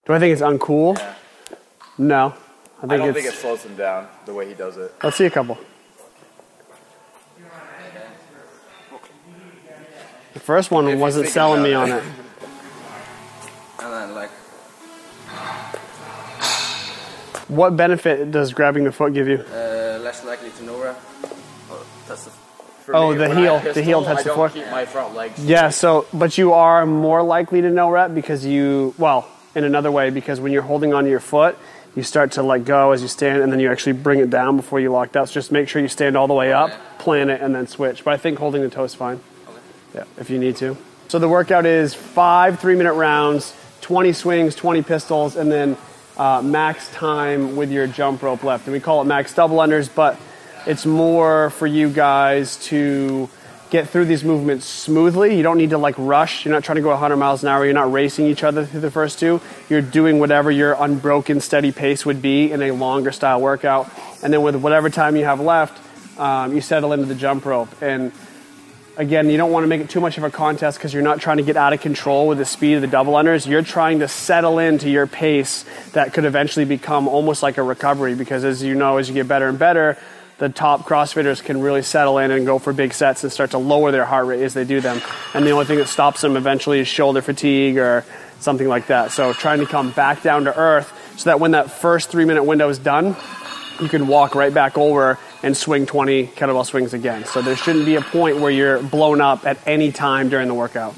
Do I think it's uncool? Yeah. No. I don't think it slows him down the way he does it. Let's see a couple. The first one wasn't selling me on it. And then like... What benefit does grabbing the foot give you? Less likely to no rep. Oh, the heel touch the floor. I don't keep my front legs. Yeah, so, but you are more likely to no rep because you, well, in another way, because when you're holding onto your foot, you start to let go as you stand, and then you actually bring it down before you lock out. So just make sure you stand all the way up, plan it, and then switch. But I think holding the toe is fine. Okay. Yeah, if you need to. So the workout is 5 3-minute rounds, 20 swings, 20 pistols, and then max time with your jump rope left. And we call it max double unders, but it's more for you guys to get through these movements smoothly. You don't need to like rush. You're not trying to go 100 miles an hour. You're not racing each other through the first two. You're doing whatever your unbroken, steady pace would be in a longer style workout. And then with whatever time you have left, you settle into the jump rope. And again, you don't want to make it too much of a contest because you're not trying to get out of control with the speed of the double unders. You're trying to settle into your pace that could eventually become almost like a recovery, because as you know, as you get better and better, the top CrossFitters can really settle in and go for big sets and start to lower their heart rate as they do them. And the only thing that stops them eventually is shoulder fatigue or something like that. So trying to come back down to earth so that when that first 3-minute window is done, you can walk right back over and swing 20 kettlebell swings again. So there shouldn't be a point where you're blown up at any time during the workout.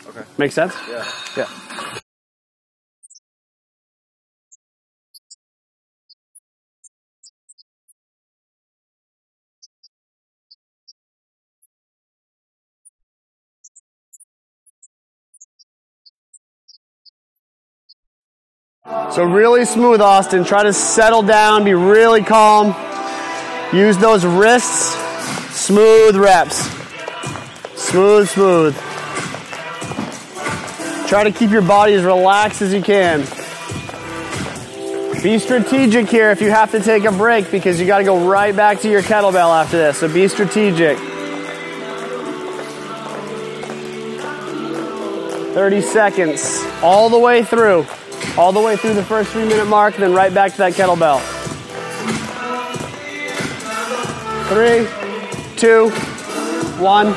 Okay. Make sense? Yeah. Yeah. So really smooth, Austin. Try to settle down, be really calm. Use those wrists. Smooth reps. Smooth, smooth. Try to keep your body as relaxed as you can. Be strategic here if you have to take a break, because you got to go right back to your kettlebell after this. So be strategic. 30 seconds. All the way through. All the way through the first 3-minute mark, then right back to that kettlebell. 3, 2, 1.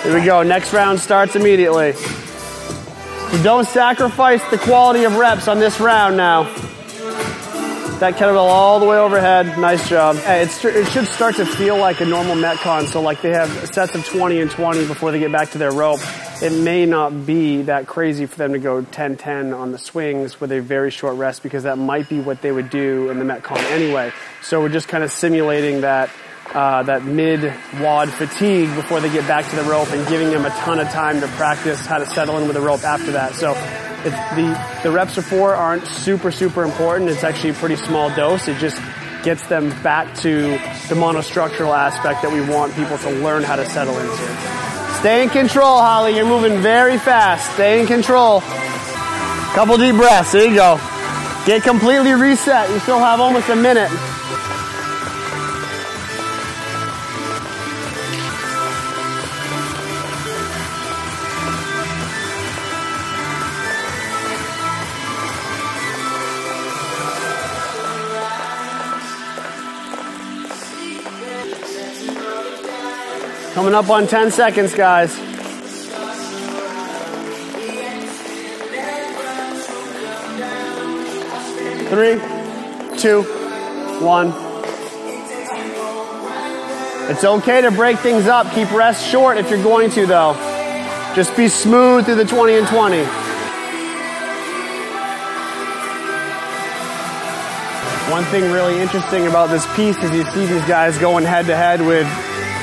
Here we go. Next round starts immediately. So don't sacrifice the quality of reps on this round now. That kettlebell all the way overhead. Nice job. Hey, it should start to feel like a normal Metcon. So like they have sets of 20 and 20 before they get back to their rope. It may not be that crazy for them to go 10-10 on the swings with a very short rest, because that might be what they would do in the Metcon anyway. So we're just kind of simulating that that mid-WOD fatigue before they get back to the rope, and giving them a ton of time to practice how to settle in with the rope after that. So the reps before aren't super, super important. It's actually a pretty small dose. It just gets them back to the monostructural aspect that we want people to learn how to settle into. Stay in control, Holly. You're moving very fast. Stay in control. Couple deep breaths. There you go. Get completely reset. You still have almost a minute. Coming up on 10 seconds, guys. 3, 2, 1. It's okay to break things up. Keep rest short if you're going to, though. Just be smooth through the 20 and 20. One thing really interesting about this piece is you see these guys going head to head with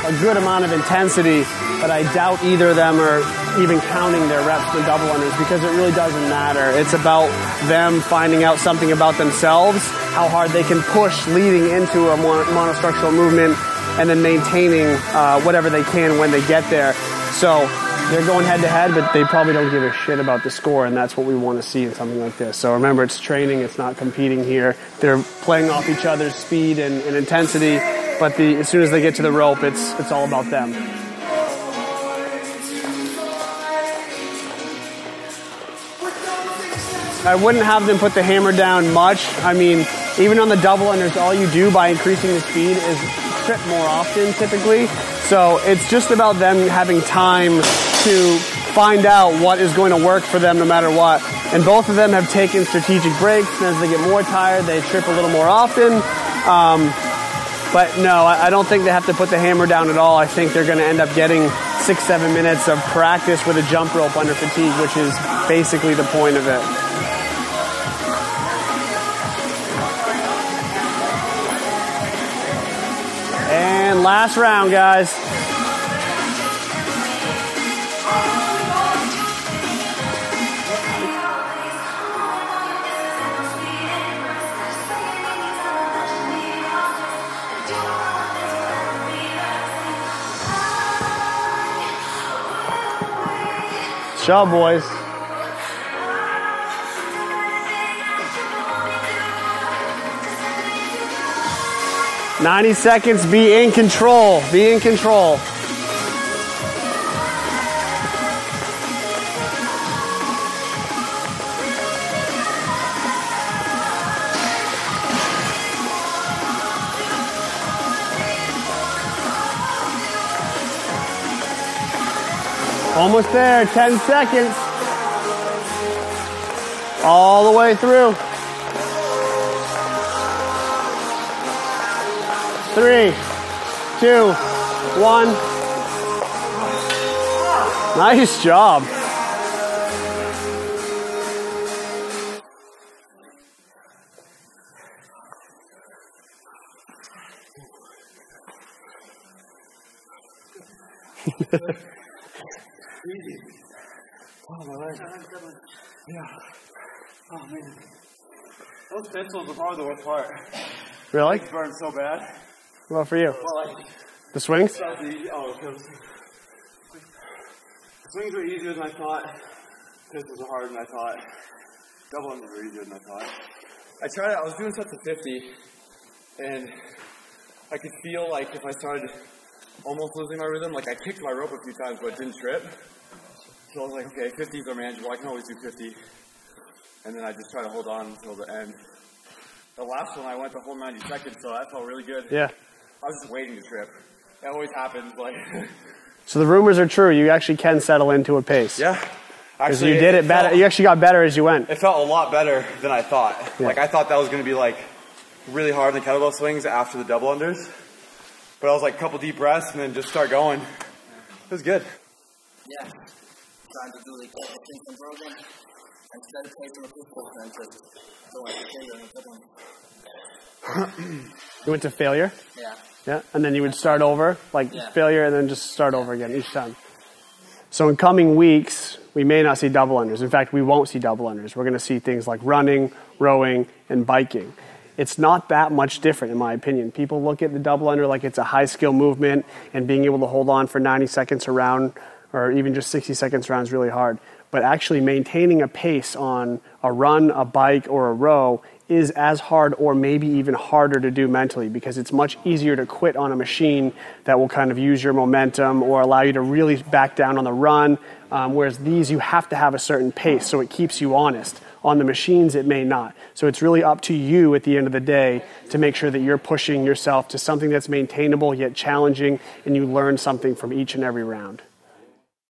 a good amount of intensity, but I doubt either of them are even counting their reps for double unders, because it really doesn't matter. It's about them finding out something about themselves, how hard they can push leading into a monostructural movement, and then maintaining whatever they can when they get there. So they're going head to head, but they probably don't give a shit about the score, and that's what we want to see in something like this. So remember, it's training, it's not competing here. They're playing off each other's speed and intensity, but as soon as they get to the rope, it's all about them. I wouldn't have them put the hammer down much. I mean, even on the double unders, all you do by increasing the speed is trip more often typically. So it's just about them having time to find out what is going to work for them no matter what. And both of them have taken strategic breaks, and as they get more tired, they trip a little more often. But no, I don't think they have to put the hammer down at all. I think they're going to end up getting 6-7 minutes of practice with a jump rope under fatigue, which is basically the point of it. And last round, guys. Job, boys. "90 seconds, be in control. Be in control." Almost there, 10 seconds. All the way through. 3, 2, 1. Nice job. Oh, my leg. Yeah. Oh, man. Those pencils are probably the worst part. Really? It burned so bad. What for you? Well, like, The swings? because swings were easier than I thought. Pistols were harder than I thought. Double unders were easier than I thought. I was doing sets of 50, and I could feel like if I started almost losing my rhythm, like I kicked my rope a few times but didn't trip. So I was like, okay, 50s are manageable, I can always do 50. And then I just try to hold on until the end. The last one I went the whole 90 seconds, so that felt really good. Yeah. I was just waiting to trip. That always happens, like. So the rumors are true. You actually can settle into a pace. Yeah. Because you did it better. You actually got better as you went. It felt a lot better than I thought. Yeah. Like I thought that was going to be like really hard in the kettlebell swings after the double unders. But I was like a couple deep breaths and then just start going. It was good. Yeah. Trying to do the thing program. Instead of taking a pistol and just going to failure and double. You went to failure? Yeah. Yeah. And then you would start over, like Yeah. failure, and then just start over again each time. So in coming weeks, we may not see double unders. In fact, we won't see double unders. We're going to see things like running, rowing, and biking. It's not that much different, in my opinion. People look at the double under like it's a high skill movement, and being able to hold on for 90 seconds around, or even just 60 seconds around, is really hard. But actually maintaining a pace on a run, a bike, or a row is as hard or maybe even harder to do mentally, because it's much easier to quit on a machine that will kind of use your momentum or allow you to really back down on the run, whereas these you have to have a certain pace so it keeps you honest. On the machines it may not. So it's really up to you at the end of the day to make sure that you're pushing yourself to something that's maintainable yet challenging, and you learn something from each and every round.